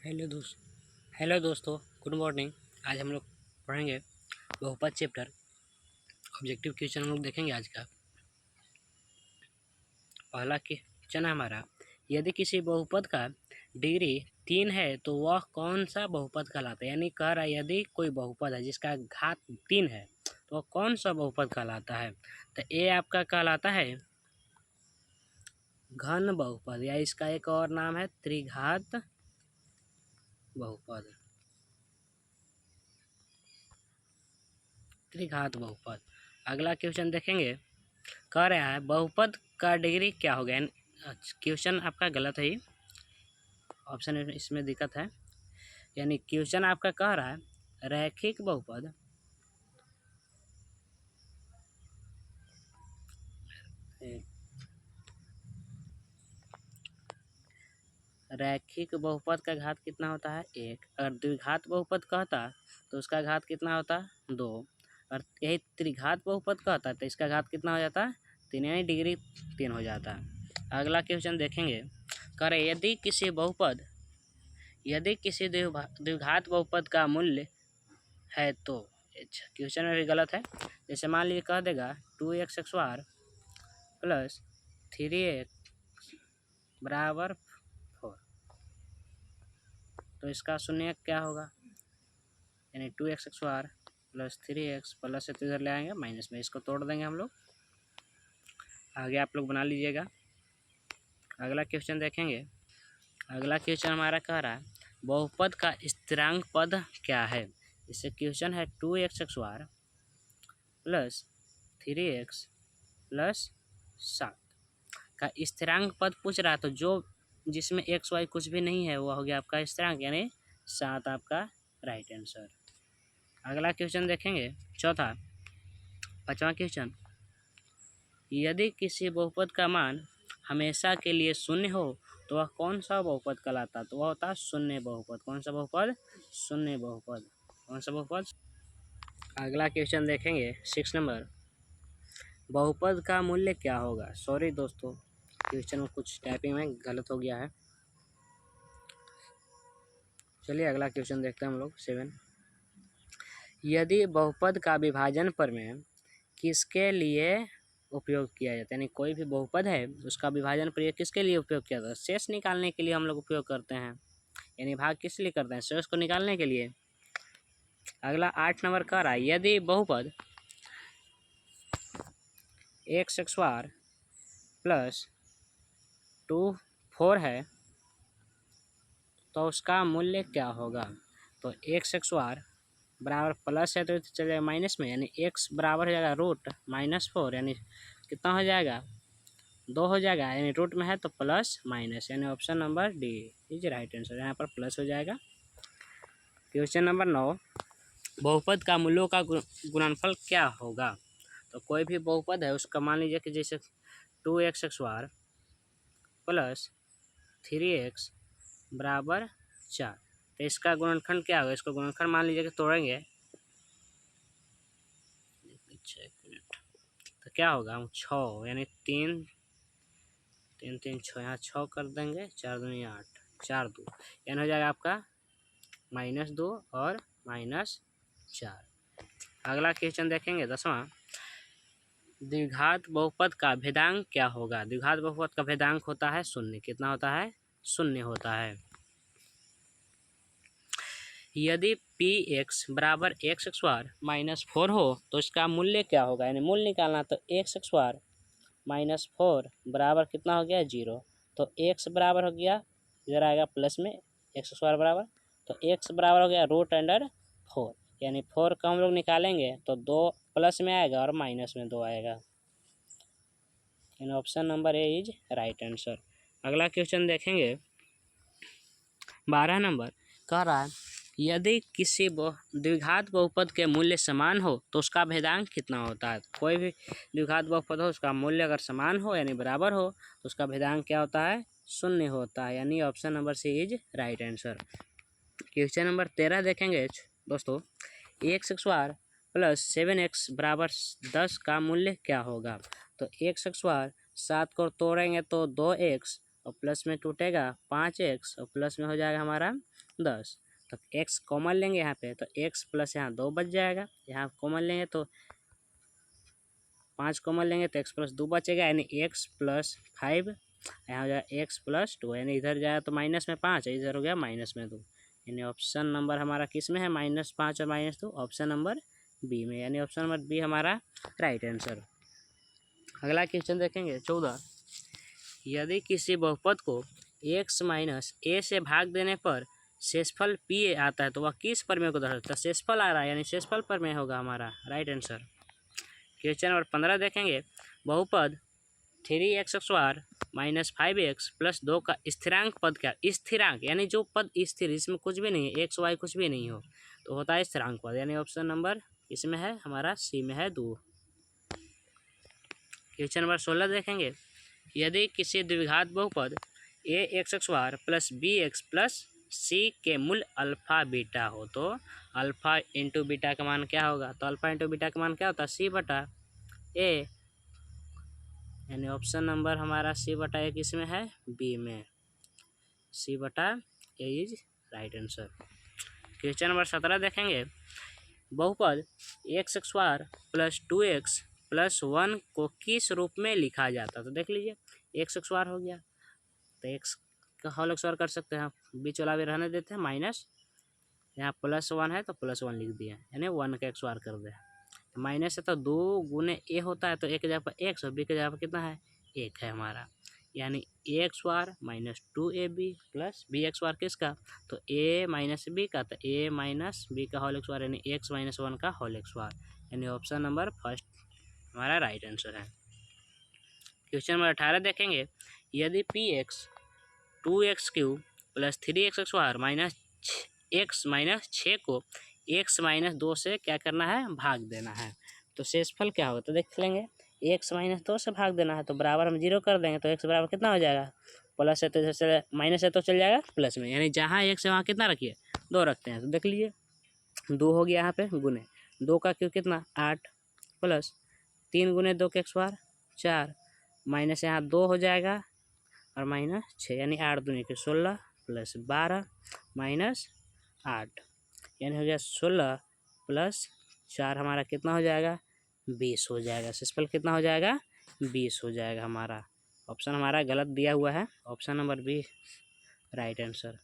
Hello दोस्तों, good morning. आज हम लोग पढ़ेंगे बहुपद चैप्टर। ऑब्जेक्टिव क्वेश्चन हम लोग देखेंगे आज का। पहला क्वेश्चन है हमारा, यदि किसी बहुपद का डिग्री 3 है तो वह कौन सा बहुपद कहलाता है। यानी कह रहा है यदि कोई बहुपद है जिसका घात 3 है तो वह कौन सा बहुपद कहलाता है। तो ए आपका कहलाता है घन बहुपद, या इसका एक और नाम है त्रिघात बहुपद। त्रिघात बहुपद। अगला क्वेश्चन देखेंगे, कह रहा है बहुपद का डिग्री क्या हो गया। क्वेश्चन आपका गलत है, ऑप्शन इसमें दिक्कत है। यानी क्वेश्चन आपका कह रहा है रैखिक बहुपद रैखिक बहुपद का घात कितना होता है 1। अगर द्विघात बहुपद कहता तो उसका घात कितना होता 2। और यही त्रिघात बहुपद कहता तो इसका घात कितना हो जाता 3, यानी डिग्री 3 हो जाता। अगला क्वेश्चन देखेंगे, कह रहे यदि किसी द्विघात बहुपद का मूल्य है तो। क्वेश्चन में भी गलत है। जैसे मान लीजिए कह देगा 2x² प्लस 3x बराबर 4, तो इसका शून्य क्या होगा, यानी 2x² प्लस 3x प्लस से तो इधर ले आएंगे माइनस में, इसको तोड़ देंगे हम लोग। आगे आप लोग बना लीजिएगा। अगला क्वेश्चन देखेंगे। अगला क्वेश्चन हमारा कह रहा है बहुपद का स्थिरांक पद क्या है। इससे क्वेश्चन है 2x² प्लस 3x प्लस 7 का स्थिरांक पद पूछ रहा है। तो जो जिसमें एक्स वाई कुछ भी नहीं है वो हो गया आपका स्थिरांक, यानी 7 आपका राइट आंसर। अगला क्वेश्चन देखेंगे, चौथा 5वां क्वेश्चन, यदि किसी बहुपद का मान हमेशा के लिए शून्य हो तो वह कौन सा बहुपद कहलाता। तो वह होता है शून्य बहुपद। कौन सा बहुपद, शून्य बहुपद। कौन सा बहुपद। अगला क्वेश्चन देखेंगे 6 नंबर, बहुपद का मूल्य क्या होगा। सॉरी दोस्तों, क्वेश्चन में कुछ टाइपिंग में गलत हो गया है। चलिए अगला क्वेश्चन देखते हैं हम लोग 7। यदि बहुपद का विभाजन प्रमेय किसके लिए उपयोग किया जाता है। यानी कोई भी बहुपद है उसका विभाजन प्रमेय किसके लिए उपयोग किया जाता है। शेष निकालने के लिए हम लोग उपयोग करते हैं। यानी भाग किस लिए करते हैं, शेष को निकालने के लिए। अगला 8 नंबर कह रहा है यदि बहुपद x² प्लस 2 4 है तो उसका मूल्य क्या होगा। तो x² बराबर प्लस है तो चल जाएगा माइनस में, यानी x बराबर हो जाएगा √-4, यानी कितना हो जाएगा 2 हो जाएगा। यानी रूट में है तो प्लस माइनस, यानी option number D is right answer. यहाँ पर प्लस हो जाएगा। क्वेश्चन नंबर 9, बहुपद का मूल्यों का गुणनफल क्या होगा। तो कोई भी बहुपद है उसका मान लीजिए कि जैसे 2x² प्लस 3x बराबर 4, तो इसका गुणनखंड क्या होगा। इसको गुणनखंड मान लीजिए कि तोड़ेंगे, तो क्या होगा हम 6, यानी 3 3 3 6, यहाँ 6 कर देंगे, 4 दूनी 8, 4 2, यानी हो जाएगा आपका -2 और -4। अगला क्वेश्चन देखेंगे 10वां, द्विघात बहुपद का भेदांक क्या होगा। द्विघात बहुपद का भेदांक होता है 0। कितना होता है, 0 होता है। यदि px बराबर x² -4 हो तो इसका मूल्य क्या होगा। यानी मूल्य निकालना, तो x² -4 बराबर कितना हो गया 0। तो x बराबर हो गया, इधर आएगा प्लस में x² बराबर, तो x बराबर हो गया √4, यानी 4 का हम लोग निकालेंगे तो 2 प्लस में आएगा और माइनस में 2 आएगा, यानी option number A is right answer. अगला क्वेश्चन देखेंगे 12 नंबर, कह रहा है यदि किसी द्विघात बहुपद के मूल्य समान हो तो उसका भेदांक कितना होता है। कोई भी द्विघात बहुपद हो उसका मूल्य अगर समान हो यानी बराबर हो तो उसका भेदांक क्या होता है, 0 होता है, यानी option number C is right answer. Question number 13 देखेंगे दोस्तों, x² प्लस 7x बराबर 10 का मूल्य क्या होगा। तो x² 7 को तोड़ेंगे तो 2x और प्लस में टूटेगा 5x और प्लस में हो जाएगा हमारा 10। तो x कॉमन लेंगे यहाँ पे, तो x प्लस यहाँ 2 बच जाएगा। यहाँ कॉमन लेंगे तो 5 कॉमन लेंगे तो x प्लस 2 बचेगा, यानी x प्लस 5, यहाँ हो जाएगा x प्लस 2, यानी इधर जाएगा तो माइनस में 5 है, इधर हो गया माइनस में 2, यानी ऑप्शन नंबर हमारा किस में है, -5 और -2, ऑप्शन नंबर बी में, यानी ऑप्शन नंबर बी हमारा राइट आंसर। अगला क्वेश्चन देखेंगे 14। यदि किसी बहुपद को x माइनस a से भाग देने पर शेषफल p आता है तो वह किस प्रमेय को दर्शाता है? शेषफल आ रहा है, यानी शेषफल प्रमेय होगा हमारा राइट आंसर। क्वेश्चन नंबर 15 देखेंगे। बहुपद 3x² माइनस 5x प्लस 2 का स्थिरांक पद क्या? स्थिरांक यानी जो पद स्थिर, इसमें कुछ भी नहीं है, x y कुछ भी नहीं हो तो होता है स्थिरांक पद, यानी ऑप्शन नंबर इसमें है हमारा सी में है 2। क्वेश्चन नंबर 16 देखेंगे। यदि किसी द्विघात बहुपद ax² plus bx plus c के मूल अल्फा बीटा हो तो अल्फा इंटू बीटा का मान क्या होगा? तो अल्फा इंटू बीटा का मान क्या होता है? c बटा a, यानी ऑप्शन नंबर हमारा c बटा a किस में है? बी में, c बटा a is right answer. Question number 17 देखेंगे। बहुपद x² प्लस 2x प्लस 1 को किस रूप में लिखा जाता है? तो देख लीजिए x² हो गया तो x का होल स्क्वायर कर सकते हैं, बीच वाला भी रहने देते हैं, माइनस यहाँ +1 है तो +1 लिख दिया, यानी 1 का स्क्वायर कर दे। माइनस है तो 2 गुने a होता है तो a के जगह पर x और b के जगह पर कितना है? 1 है हमारा, यानी ax² minus 2ab plus bx² किसका? तो a माइनस b का, तो a माइनस b का होल स्क्वायर यानी x माइनस 1 का होल स्क्वायर, यानी ऑप्शन नंबर फर्स्ट हमारा राइट आंसर है। क्वेश्चन नंबर 18 देखेंगे। यदि px 2x³ plus 3x² minus x minus 6 को x माइनस 2 से क्या करना है? भाग देना है, तो शेषफल क्या होगा? तो देख लेंगे, x माइनस 2 से भाग देना है तो बराबर हम 0 कर देंगे, तो x बराबर कितना हो जाएगा? प्लस है तो जैसे माइनस है तो चल जाएगा प्लस में, यानी जहाँ x है वहाँ कितना रखिए? 2 रखते हैं, तो देख लीजिए 2 हो गया यहाँ पे गुने 2 का क्यों कितना 8 प्लस 3 गुने 2 के स्क्वायर 4 माइनस यहाँ 2 हो जाएगा और माइनस 6, यानी 8 दूनी के 16 प्लस 12 माइनस 8, यानी हो गया 16 प्लस 4 हमारा कितना हो जाएगा? 20 हो जाएगा। शेषफल कितना हो जाएगा? 20 हो जाएगा हमारा। ऑप्शन हमारा गलत दिया हुआ है, option number B right answer.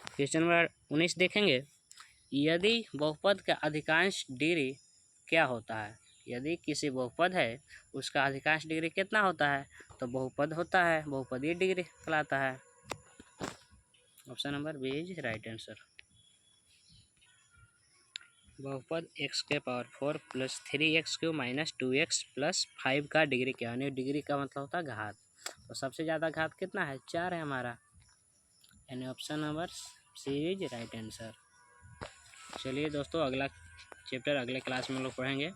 Question number 19 देखेंगे। यदि बहुपद का अधिकांश डिग्री क्या होता है? यदि किसी बहुपद है उसका अधिकांश डिग्री कितना होता है? तो बहुपद होता है, बहुपदीय डिग्री कहलाता है। Option number B is right answer. बहुपद x⁴ plus 3x³ minus 2x plus 5 का डिग्री क्या? यानी डिग्री का मतलब होता है घात, तो सबसे ज़्यादा घात कितना है? 4 है हमारा, यानी option number C is right answer. चलिए दोस्तों, अगला चैप्टर अगले क्लास में हम लोग पढ़ेंगे।